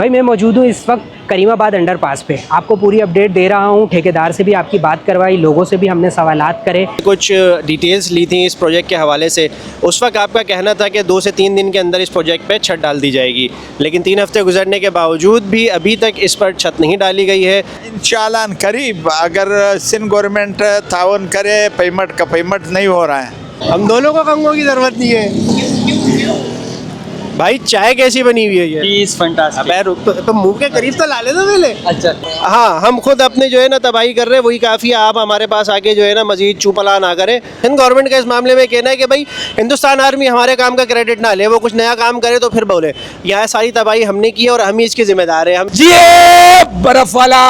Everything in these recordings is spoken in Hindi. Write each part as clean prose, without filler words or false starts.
भाई मैं मौजूद हूँ इस वक्त करीमाबाद अंडरपास पे। आपको पूरी अपडेट दे रहा हूँ। ठेकेदार से भी आपकी बात करवाई, लोगों से भी हमने सवालात करे, कुछ डिटेल्स ली थी इस प्रोजेक्ट के हवाले से। उस वक्त आपका कहना था कि 2 से 3 दिन के अंदर इस प्रोजेक्ट पे छत डाल दी जाएगी, लेकिन 3 हफ्ते गुजरने के बावजूद भी अभी तक इस पर छत नहीं डाली गई है। इंशाल्लाह करीब अगर सिंध गवर्नमेंट ताउन करे, पेमेंट का पेमेंट नहीं हो रहा है। हम दोनों को कंगों की ज़रूरत नहीं है। भाई चाय कैसी बनी हुई है ये? He's fantastic. अबे रुक तो मुंह के करीब तो ला ले दो पहले। अच्छा, हाँ, हम खुद अपने जो है ना तबाही कर रहे हैं, वही काफ़ी है। आप हमारे पास आके जो है ना मजीद चुपला ना करें। हिंद गवर्नमेंट का इस मामले में कहना है कि भाई हिंदुस्तान आर्मी हमारे काम का क्रेडिट ना ले, वो कुछ नया काम करे तो फिर बोले। यहाँ सारी तबाही हमने की है और हम ही इसके जिम्मेदार हैं। हम जी बर्फ वाला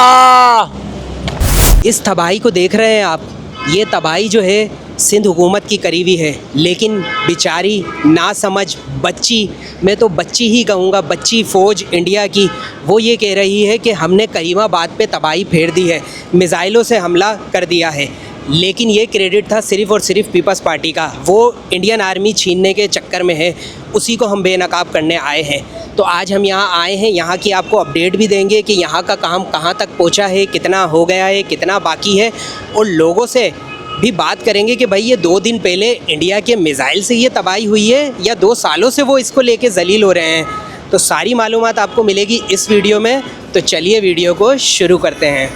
इस तबाही को देख रहे हैं आप। ये तबाही जो है सिंध हुकूमत की करीबी है, लेकिन बेचारी ना समझ बच्ची, मैं तो बच्ची ही कहूँगा, बच्ची फ़ौज इंडिया की, वो ये कह रही है कि हमने करीमाबाद पे तबाही फेर दी है, मिज़ाइलों से हमला कर दिया है। लेकिन ये क्रेडिट था सिर्फ़ और सिर्फ पीपल्स पार्टी का। वो इंडियन आर्मी छीनने के चक्कर में है, उसी को हम बेनकाब करने आए हैं। तो आज हम यहाँ आए हैं, यहाँ की आपको अपडेट भी देंगे कि यहाँ का काम कहाँ तक पहुँचा है, कितना हो गया है, कितना बाकी है, और लोगों से भी बात करेंगे कि भाई ये 2 दिन पहले इंडिया के मिसाइल से ये तबाही हुई है या 2 सालों से वो इसको लेके जलील हो रहे हैं। तो सारी मालूमात आपको मिलेगी इस वीडियो में। तो चलिए वीडियो को शुरू करते हैं।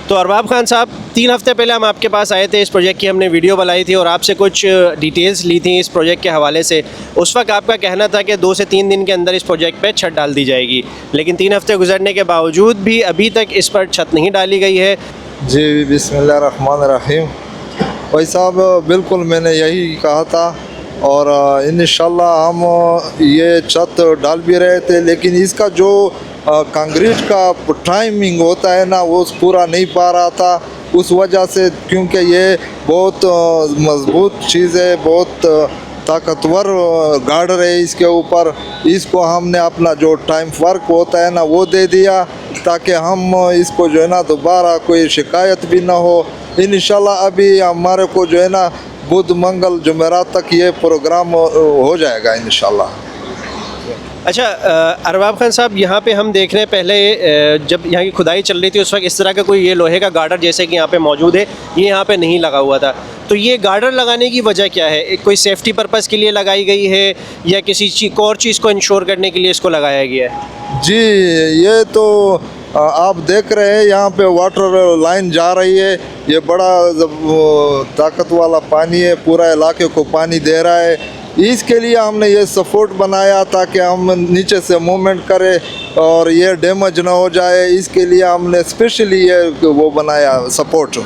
तो अरबाब खान साहब, 3 हफ्ते पहले हम आपके पास आए थे, इस प्रोजेक्ट की हमने वीडियो बनाई थी और आपसे कुछ डिटेल्स ली थी इस प्रोजेक्ट के हवाले से। उस वक्त आपका कहना था कि 2 से 3 दिन के अंदर इस प्रोजेक्ट पे छत डाल दी जाएगी, लेकिन 3 हफ्ते गुजरने के बावजूद भी अभी तक इस पर छत नहीं डाली गई है। जी बिस्मिल्लाहिर्रहमानिर्रहीम। भाई साहब बिल्कुल मैंने यही कहा था और इंशाल्लाह हम ये छत डाल भी रहे थे, लेकिन इसका जो कंक्रीट का टाइमिंग होता है ना, वो पूरा नहीं पा रहा था उस वजह से, क्योंकि ये बहुत मजबूत चीज़ है, बहुत ताकतवर गार्डर है इसके ऊपर। इसको हमने अपना जो टाइम वर्क होता है ना वो दे दिया, ताकि हम इसको जो है ना दोबारा कोई शिकायत भी ना हो। इंशाल्लाह अभी हमारे को जो है ना बुध मंगल जुमेरात तक ये प्रोग्राम हो जाएगा इंशाल्लाह। अच्छा अरबाब खान साहब, यहाँ पे हम देख रहे हैं पहले जब यहाँ की खुदाई चल रही थी उस वक्त इस तरह का कोई ये लोहे का गार्डर जैसे कि यहाँ पे मौजूद है, ये यहाँ पे नहीं लगा हुआ था। तो ये गार्डर लगाने की वजह क्या है? कोई सेफ्टी पर्पज़ के लिए लगाई गई है या किसी और चीज़ को इंश्योर करने के लिए इसको लगाया गया है? जी ये तो आप देख रहे हैं यहाँ पे वाटर लाइन जा रही है, ये बड़ा ताकत वाला पानी है, पूरा इलाके को पानी दे रहा है। इसके लिए हमने ये सपोर्ट बनाया ताकि हम नीचे से मूवमेंट करें और ये डैमेज ना हो जाए, इसके लिए हमने स्पेशली ये वो बनाया सपोर्ट।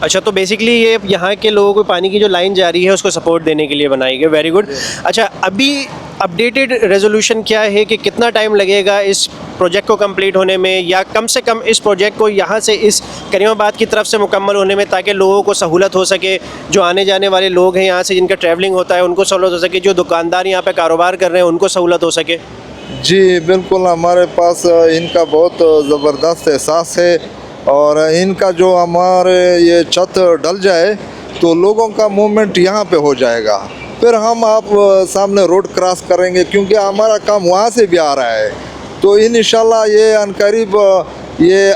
अच्छा, तो बेसिकली ये यहाँ के लोगों को पानी की जो लाइन जा रही है उसको सपोर्ट देने के लिए बनाई गई। Very good. अच्छा, अभी अपडेटेड रेजोल्यूशन क्या है कि कितना टाइम लगेगा इस प्रोजेक्ट को कंप्लीट होने में, या कम से कम इस प्रोजेक्ट को यहाँ से इस करीमाबाद की तरफ से मुकम्मल होने में, ताकि लोगों को सहूलत हो सके, जो आने जाने वाले लोग हैं यहाँ से जिनका ट्रैवलिंग होता है उनको सहूलत हो सके, जो दुकानदार यहाँ पे कारोबार कर रहे हैं उनको सहूलत हो सके? जी बिल्कुल, हमारे पास इनका बहुत ज़बरदस्त एहसास है और इनका जो हमारे ये छत डल जाए तो लोगों का मूवमेंट यहाँ पे हो जाएगा। फिर हम आप सामने रोड क्रॉस करेंगे, क्योंकि हमारा काम वहाँ से भी आ रहा है। तो इंशाल्लाह ये अनकरीब ये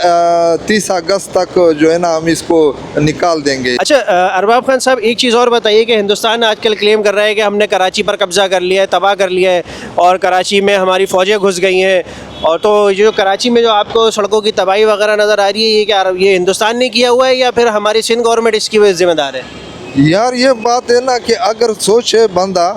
30 अगस्त तक जो है ना हम इसको निकाल देंगे। अच्छा अरबाब खान साहब, एक चीज़ और बताइए कि हिंदुस्तान आजकल क्लेम कर रहा है कि हमने कराची पर कब्ज़ा कर लिया है, तबाह कर लिया है और कराची में हमारी फ़ौजें घुस गई हैं, और तो जो कराची में जो आपको सड़कों की तबाही वगैरह नज़र आ रही है, ये क्या ये हिंदुस्तान ने किया हुआ है या फिर हमारी सिंध गवर्नमेंट इसकी वजह ज़िम्मेदार है? यार ये बात है ना कि अगर सोचे बंदा,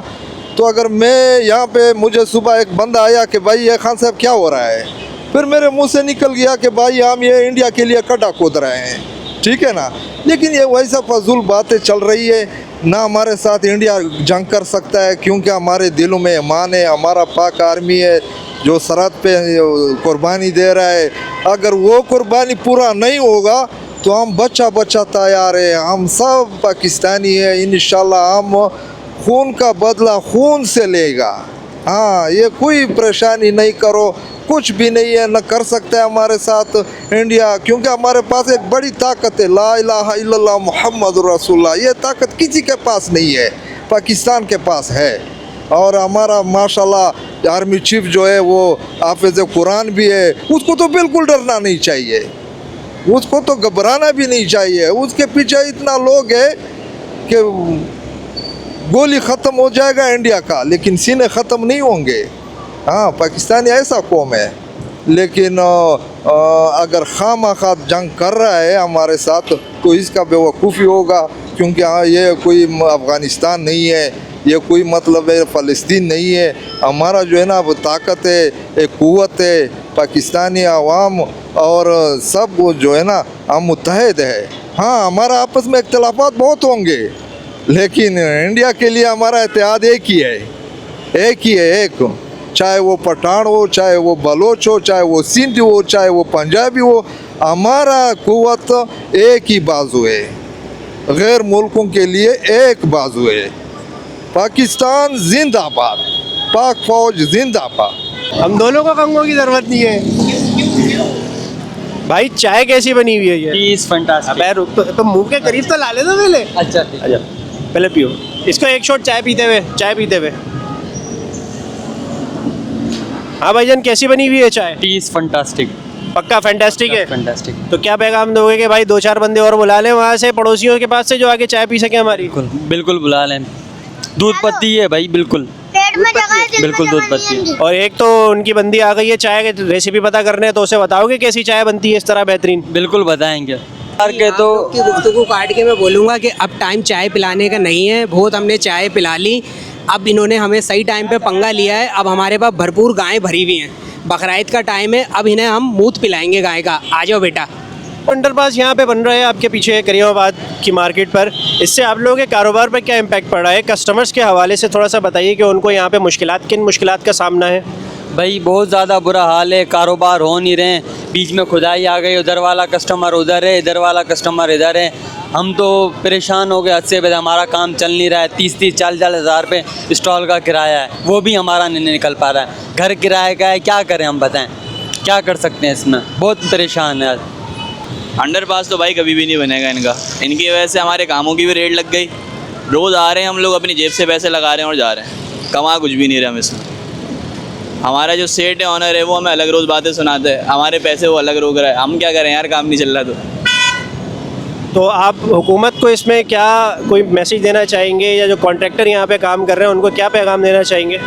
तो अगर मैं यहाँ पे मुझे सुबह एक बंदा आया कि भाई ये खान साहब क्या हो रहा है, फिर मेरे मुंह से निकल गया कि भाई हम ये इंडिया के लिए कड़ा कूद रहे हैं, ठीक है ना। लेकिन ये वैसा फजूल बातें चल रही है ना, हमारे साथ इंडिया जंग कर सकता है, क्योंकि हमारे दिलों में ईमान है, हमारा पाक आर्मी है जो सरहद पे कुर्बानी दे रहा है। अगर वो कुर्बानी पूरा नहीं होगा तो हम बच्चा तैयार है, हम सब पाकिस्तानी है, इंशाल्लाह हम खून का बदला खून से लेगा। हाँ, ये कोई परेशानी नहीं करो, कुछ भी नहीं है, न कर सकता है हमारे साथ इंडिया, क्योंकि हमारे पास एक बड़ी ताकत है, ला इलाहा इल्लल्लाह मुहम्मदुर रसूलुल्लाह। ये ताकत किसी के पास नहीं है, पाकिस्तान के पास है। और हमारा माशाल्लाह आर्मी चीफ जो है वो हाफिज कुरान भी है, उसको तो बिल्कुल डरना नहीं चाहिए, उसको तो घबराना भी नहीं चाहिए। उसके पीछे इतना लोग है कि गोली ख़त्म हो जाएगा इंडिया का, लेकिन सीने ख़त्म नहीं होंगे। हाँ, पाकिस्तानी ऐसा कौम है, लेकिन अगर खामखा जंग कर रहा है हमारे साथ तो इसका बेवकूफ़ी होगा, क्योंकि हाँ ये कोई अफ़गानिस्तान नहीं है, ये कोई मतलब है फ़लस्तीन नहीं है। हमारा जो है ना वो ताकत है, एक क़ुव्वत है, पाकिस्तानी आवाम और सब जो है ना हम मुत्तहद है। हाँ, हमारा आपस में इख्तलाफात बहुत होंगे, लेकिन इंडिया के लिए हमारा इत्तेहाद एक ही है, एक ही है, एक। चाहे वो पठान हो, चाहे वो बलोच हो, चाहे वो सिंधी हो, चाहे वो पंजाबी हो, हमारा क़ुव्वत एक ही बाजू है, गैर मुल्कों के लिए एक बाजू है। पाकिस्तान जिंदाबाद, पाक फौज जिंदाबाद। हम दोनों को कंगों की ज़रूरत नहीं है। भाई चाय कैसी बनी हुई है ये? Is fantastic. अबे रुक तो मुंह के करीब तो ला ले दो पहले। अच्छा ठीक है। पहले पियो इसको, एक शॉट चाय पीते हुए, चाय पीते हुए। हाँ भाईजान, कैसी बनी हुई है चाय? T is fantastic. पक्का फैंटास्टिक है। फैंटास्टिक। तो क्या पैगाम दोगे कि भाई 2-4 बंदे और बुला लें वहाँ से पड़ोसियों के पास से, जो आगे चाय पी सके हमारी? बिल्कुल बिल्कुल बुला लें। दूध पत्ती है भाई, बिल्कुल पेट में जगह है, दिल में बिल्कुल जगह दूध नहीं पत्ती है। है। और एक तो उनकी बंदी आ गई है चाय की रेसिपी पता करने, तो उसे बताओगे कैसी चाय बनती है इस तरह बेहतरीन? बिल्कुल बताएंगे। के तो की गुफ्तगू काट के मैं बोलूँगा कि अब टाइम चाय पिलाने का नहीं है, बहुत हमने चाय पिला ली, अब इन्होंने हमें सही टाइम पे पंगा लिया है। अब हमारे पास भरपूर गायें भरी हुई हैं, बकरीद का टाइम है, अब इन्हें हम मूत पिलाएंगे गाय का। आ जाओ बेटा। अंडरपास यहाँ पे बन रहा है आपके पीछे करीमाबाद की मार्केट पर, इससे आप लोगों के कारोबार पर क्या इम्पैक्ट पड़ रहा है? कस्टमर्स के हवाले से थोड़ा सा बताइए कि उनको यहाँ पे किन मुश्किलात का सामना है? भाई बहुत ज़्यादा बुरा हाल है, कारोबार हो नहीं रहे हैं, बीच में खुदाई आ गई, उधर वाला कस्टमर उधर है, इधर वाला कस्टमर इधर है। हम तो परेशान हो गए हद से ज़्यादा, हमारा काम चल नहीं रहा है। 30-40 हज़ार पे स्टॉल का किराया है, वो भी हमारा नहीं निकल पा रहा है। घर किराए का है, क्या करें हम बताएं, क्या कर सकते हैं इसमें? बहुत परेशान है। अंडरपास तो भाई कभी भी नहीं बनेगा इनका, इनकी वजह से हमारे कामों की भी रेट लग गई। रोज़ आ रहे हैं हम लोग, अपनी जेब से पैसे लगा रहे हैं और जा रहे हैं, कमा कुछ भी नहीं रहे हम इसमें। हमारा जो सेठ है, ऑनर है, वो हमें अलग रोज़ बातें सुनाते हैं, हमारे पैसे वो अलग रोक रहा है। हम क्या करें यार, काम नहीं चल रहा तो आप हुकूमत को इसमें क्या कोई मैसेज देना चाहेंगे, या जो कॉन्ट्रैक्टर यहाँ पे काम कर रहे हैं उनको क्या पैगाम देना चाहेंगे?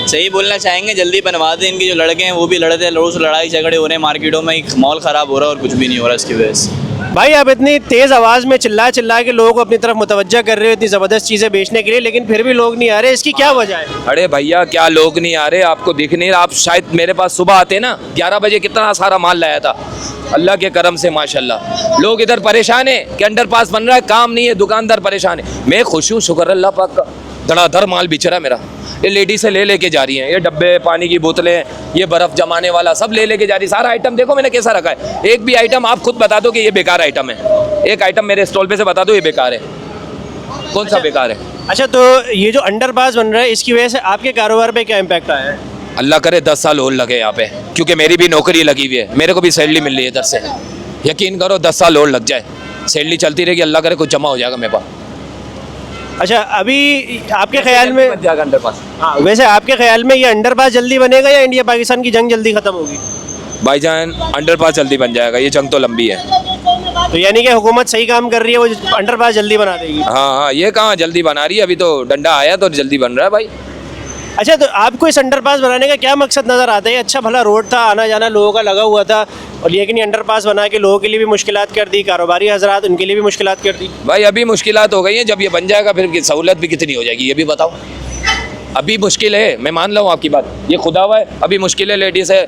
सही बोलना चाहेंगे, जल्दी बनवा दें। इनके जो लड़के हैं वो भी लड़ते हैं, रोज़ लड़ाई झगड़े हो रहे हैं मार्केटों में, माहौल ख़राब हो रहा है और कुछ भी नहीं हो रहा इसकी वजह से। भाई आप इतनी तेज़ आवाज़ में चिल्ला के लोगों को अपनी तरफ मुतवज्जा कर रहे हो इतनी ज़बरदस्त चीज़ें बेचने के लिए, लेकिन फिर भी लोग नहीं आ रहे, इसकी क्या वजह है? अरे भैया क्या लोग नहीं आ रहे, आपको दिख नहीं रहा? आप शायद मेरे पास सुबह आते ना 11 बजे, कितना सारा माल लाया था अल्लाह के करम से माशाल्लाह। लोग इधर परेशान है कि अंडरपास बन रहा है, काम नहीं है, दुकानदार परेशान है। मैं खुश हूँ, शुक्र अल्लाह पाक का, धड़ाधड़ माल बिच रहा है मेरा। ये लेडी से लेके जा रही हैं, ये डब्बे, पानी की बोतलें, ये बर्फ़ जमाने वाला सब लेके जा रही। सारा आइटम देखो मैंने कैसा रखा है, एक भी आइटम आप खुद बता दो कि ये बेकार आइटम है। एक आइटम मेरे स्टॉल पे से बता दो ये बेकार है, कौन सा बेकार है? अच्छा, तो ये जो अंडरपास बन रहा है इसकी वजह से आपके कारोबार पे क्या इम्पैक्ट आया है? अल्लाह करे 10 साल और लगे यहाँ पे, क्योंकि मेरी भी नौकरी लगी हुई है, मेरे को भी सैलरी मिल रही है इधर से। यकीन करो 10 साल और लग जाए, सैलरी चलती रहेगी, अल्लाह करे कुछ जमा हो जाएगा मेरे पास। अच्छा, अभी आपके ख्याल में अंडरपास, हाँ, वैसे आपके ख्याल में ये अंडरपास जल्दी बनेगा या इंडिया पाकिस्तान की जंग जल्दी खत्म होगी? भाईजान अंडरपास जल्दी बन जाएगा, ये जंग तो लंबी है। तो यानी कि हुकूमत सही काम कर रही है, वो अंडरपास जल्दी बना देगी। हाँ, ये कहाँ जल्दी बना रही है, अभी तो डंडा आया तो जल्दी बन रहा है भाई। अच्छा, तो आपको इस अंडरपास बनाने का क्या मकसद नज़र आता है? अच्छा भला रोड था, आना जाना लोगों का लगा हुआ था, और लेकिन ये अंडरपास बना के लोगों के लिए भी मुश्किलात कर दी, कारोबारी हजरात उनके लिए भी मुश्किलात कर दी। भाई अभी मुश्किलात हो गई हैं, जब ये बन जाएगा फिर सहूलत भी कितनी हो जाएगी ये भी बताओ। अभी मुश्किल है, मैं मान लूँ आपकी बात, ये खुदा हुआ है, अभी मुश्किल है, लेडीज़ है,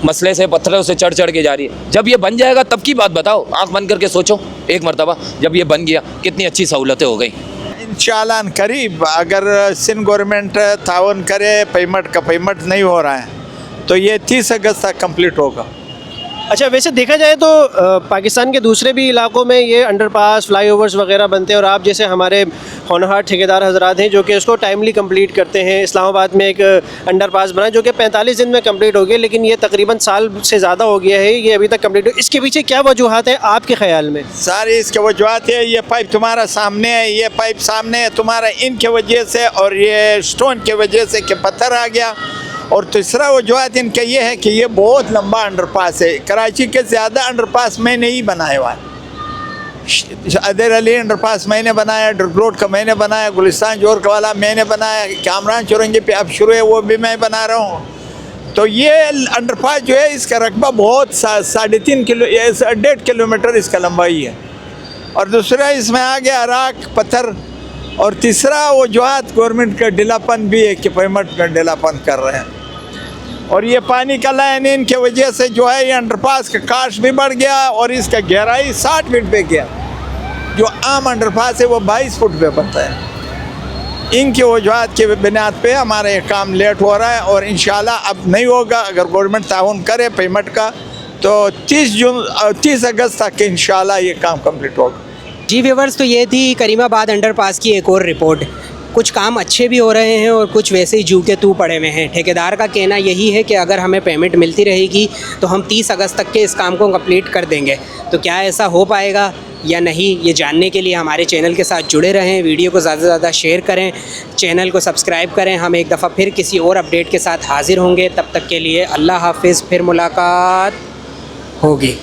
मसले से पत्थरों से चढ़ के जा रही है। जब ये बन जाएगा तब की बात बताओ, आँख बंद करके सोचो एक मरतबा, जब ये बन गया कितनी अच्छी सहूलतें हो गई। इंशाल्लाह करीब अगर सिंध गवर्नमेंट ताउन करे, पेमेंट का पेमेंट नहीं हो रहा है तो ये 30 अगस्त तक कंप्लीट होगा। अच्छा, वैसे देखा जाए तो पाकिस्तान के दूसरे भी इलाकों में ये अंडरपास, फ्लाईओवर्स वगैरह बनते हैं, और आप जैसे हमारे होनहार ठेकेदार हजरात हैं जो कि इसको टाइमली कंप्लीट करते हैं। इस्लामाबाद में एक अंडरपास बना जो कि 45 दिन में कंप्लीट हो गया, लेकिन ये तकरीबन साल से ज़्यादा हो गया है, ये अभी तक कंप्लीट हो। इसके पीछे क्या वजूहत है आपके ख्याल में? सारी इसके वजूहत है, ये पाइप तुम्हारा सामने है, ये पाइप सामने है तुम्हारा, इनके वजह से और ये स्टोन के वजह से कि पत्थर आ गया और तीसरा वजूहत इनका ये है कि ये बहुत लंबा अंडरपास है, कराची के ज़्यादा अंडरपास मैं नहीं बनाए हुआ। अदर अली अंडरपास मैंने बनाया, ड्रिप रोड का मैंने बनाया, गुलिस्तान जोर वाला मैंने बनाया, कामरान चौरंगी पे अब शुरू है वो भी मैं बना रहा हूँ। तो ये अंडरपास जो है इसका रकबा बहुत 3.5 किलो 1.5 किलोमीटर इसका लंबाई है। और दूसरा इसमें आ गया अराक पत्थर, और तीसरा वजूहत गवर्नमेंट का ढीलापन भी है कि पेमेंट का ढीलापन कर रहे हैं। और ये पानी का लाइन इनके वजह से जो है ये अंडरपास का कास्ट भी बढ़ गया और इसका गहराई 60 फीट पे गया। जो आम अंडरपास है वो 22 फुट पे बनता है। इनकी वजूहत के बुनियाद पे हमारा ये काम लेट हो रहा है और इंशाल्लाह अब नहीं होगा। अगर गवर्नमेंट ताउन करे पेमेंट का तो 30 अगस्त तक इंशाल्लाह ये काम कंप्लीट होगा। जी व्यूवर्स, तो ये थी करीमाबाद अंडरपास की एक और रिपोर्ट। कुछ काम अच्छे भी हो रहे हैं और कुछ वैसे ही जू के तू पड़े हुए हैं। ठेकेदार का कहना यही है कि अगर हमें पेमेंट मिलती रहेगी तो हम 30 अगस्त तक के इस काम को कंप्लीट कर देंगे। तो क्या ऐसा हो पाएगा या नहीं, ये जानने के लिए हमारे चैनल के साथ जुड़े रहें, वीडियो को ज़्यादा से ज़्यादा शेयर करें, चैनल को सब्सक्राइब करें। हम एक दफ़ा फिर किसी और अपडेट के साथ हाज़िर होंगे। तब तक के लिए अल्लाह हाफिज़, फिर मुलाकात होगी।